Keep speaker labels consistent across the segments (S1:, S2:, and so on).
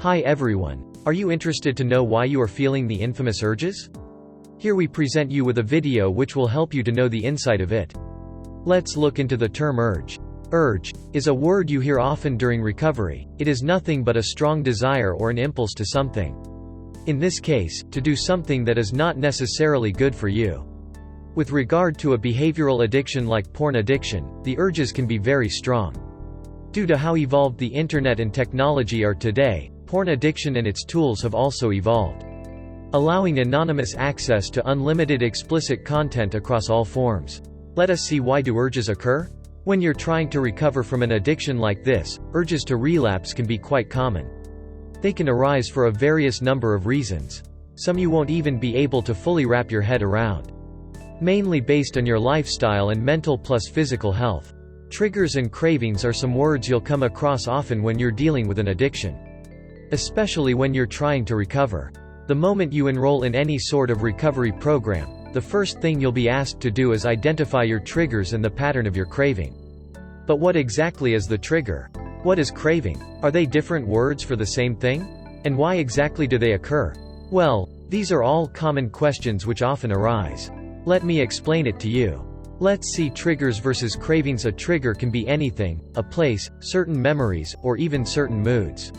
S1: Hi everyone. Are you interested to know why you are feeling the infamous urges? Here we present you with a video which will help you to know the inside of it. Let's look into the term urge. Urge is a word you hear often during recovery. It is nothing but a strong desire or an impulse to something. In this case, to do something that is not necessarily good for you. With regard to a behavioral addiction like porn addiction, the urges can be very strong. Due to how evolved the internet and technology are today, porn addiction and its tools have also evolved, allowing anonymous access to unlimited explicit content across all forms. Let us see why do urges occur? When you're trying to recover from an addiction like this, urges to relapse can be quite common. They can arise for a various number of reasons. Some you won't even be able to fully wrap your head around. Mainly based on your lifestyle and mental plus physical health. Triggers and cravings are some words you'll come across often when you're dealing with an addiction. Especially when you're trying to recover. The moment you enroll in any sort of recovery program, the first thing you'll be asked to do is identify your triggers and the pattern of your craving. But what exactly is the trigger? What is craving? Are they different words for the same thing? And why exactly do they occur? Well, these are all common questions which often arise. Let me explain it to you. Let's see triggers versus cravings. A trigger can be anything, a place, certain memories, or even certain moods.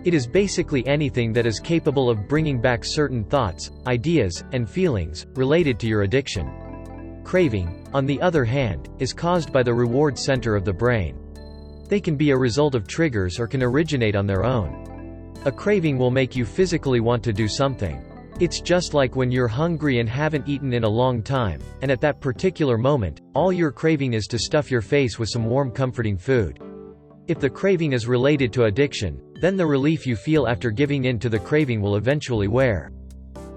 S1: It is basically anything that is capable of bringing back certain thoughts, ideas, and feelings, related to your addiction. Craving, on the other hand, is caused by the reward center of the brain. They can be a result of triggers or can originate on their own. A craving will make you physically want to do something. It's just like when you're hungry and haven't eaten in a long time, and at that particular moment, all you're craving is to stuff your face with some warm comforting food. If the craving is related to addiction, then the relief you feel after giving in to the craving will eventually wear.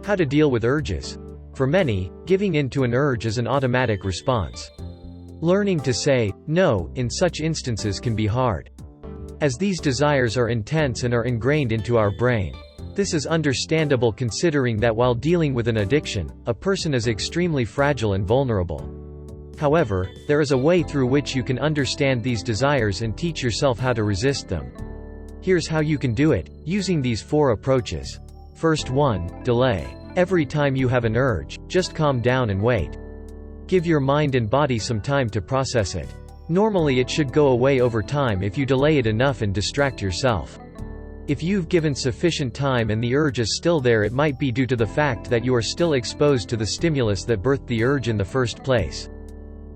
S1: How to deal with urges? For many, giving in to an urge is an automatic response. Learning to say no in such instances can be hard, as these desires are intense and are ingrained into our brain. This is understandable considering that while dealing with an addiction, a person is extremely fragile and vulnerable. However, there is a way through which you can understand these desires and teach yourself how to resist them. Here's how you can do it, using these 4 approaches. First 1, delay. Every time you have an urge, just calm down and wait. Give your mind and body some time to process it. Normally it should go away over time if you delay it enough and distract yourself. If you've given sufficient time and the urge is still there, it might be due to the fact that you are still exposed to the stimulus that birthed the urge in the first place.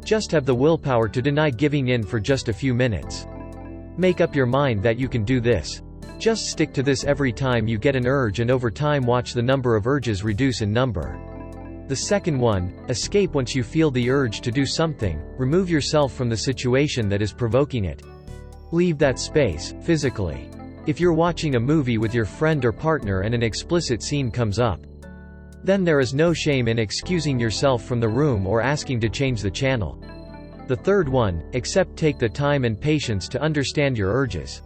S1: Just have the willpower to deny giving in for just a few minutes. Make up your mind that you can do this. Just stick to this every time you get an urge, and over time watch the number of urges reduce in number. The second one, escape. Once you feel the urge to do something, remove yourself from the situation that is provoking it. Leave that space, physically. If you're watching a movie with your friend or partner and an explicit scene comes up, then there is no shame in excusing yourself from the room or asking to change the channel. The third one, accept. Take the time and patience to understand your urges.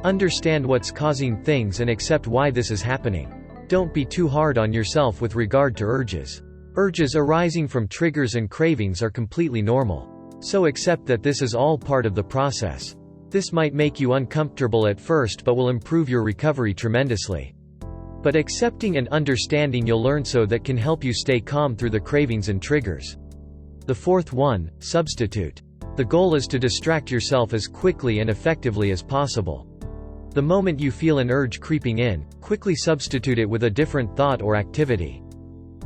S1: Understand what's causing things and accept why this is happening. Don't be too hard on yourself with regard to urges. Urges arising from triggers and cravings are completely normal. So accept that this is all part of the process. This might make you uncomfortable at first but will improve your recovery tremendously. But accepting and understanding, you'll learn so that can help you stay calm through the cravings and triggers. The fourth one, substitute. The goal is to distract yourself as quickly and effectively as possible. The moment you feel an urge creeping in, quickly substitute it with a different thought or activity.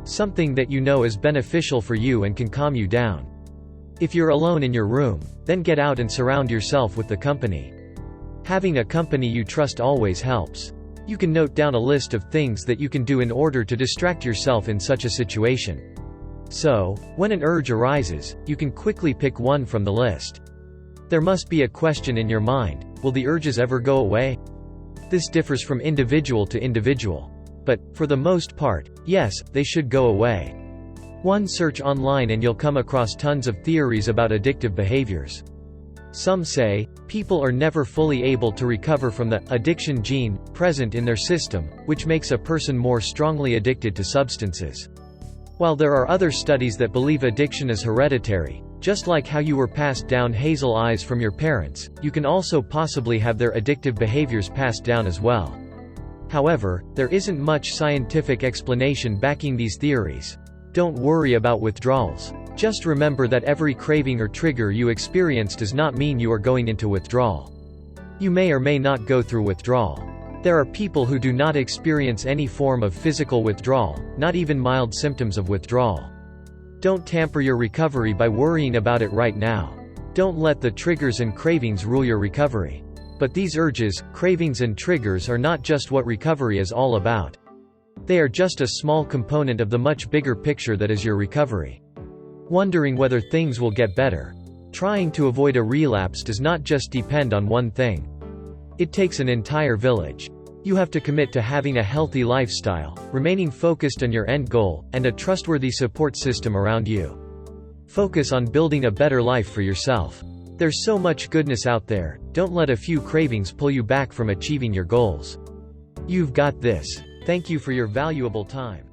S1: Something that you know is beneficial for you and can calm you down. If you're alone in your room, then get out and surround yourself with the company. Having a company you trust always helps. You can note down a list of things that you can do in order to distract yourself in such a situation. So, when an urge arises, you can quickly pick one from the list. There must be a question in your mind: will the urges ever go away? This differs from individual to individual. But, for the most part, yes, they should go away. One search online and you'll come across tons of theories about addictive behaviors. Some say, people are never fully able to recover from the addiction gene present in their system, which makes a person more strongly addicted to substances. While there are other studies that believe addiction is hereditary, just like how you were passed down hazel eyes from your parents, you can also possibly have their addictive behaviors passed down as well. However, there isn't much scientific explanation backing these theories. Don't worry about withdrawals. Just remember that every craving or trigger you experience does not mean you are going into withdrawal. You may or may not go through withdrawal. There are people who do not experience any form of physical withdrawal, not even mild symptoms of withdrawal. Don't tamper your recovery by worrying about it right now. Don't let the triggers and cravings rule your recovery. But these urges, cravings and triggers are not just what recovery is all about. They are just a small component of the much bigger picture that is your recovery. Wondering whether things will get better. Trying to avoid a relapse does not just depend on one thing. It takes an entire village. You have to commit to having a healthy lifestyle, remaining focused on your end goal, and a trustworthy support system around you. Focus on building a better life for yourself. There's so much goodness out there, don't let a few cravings pull you back from achieving your goals. You've got this. Thank you for your valuable time.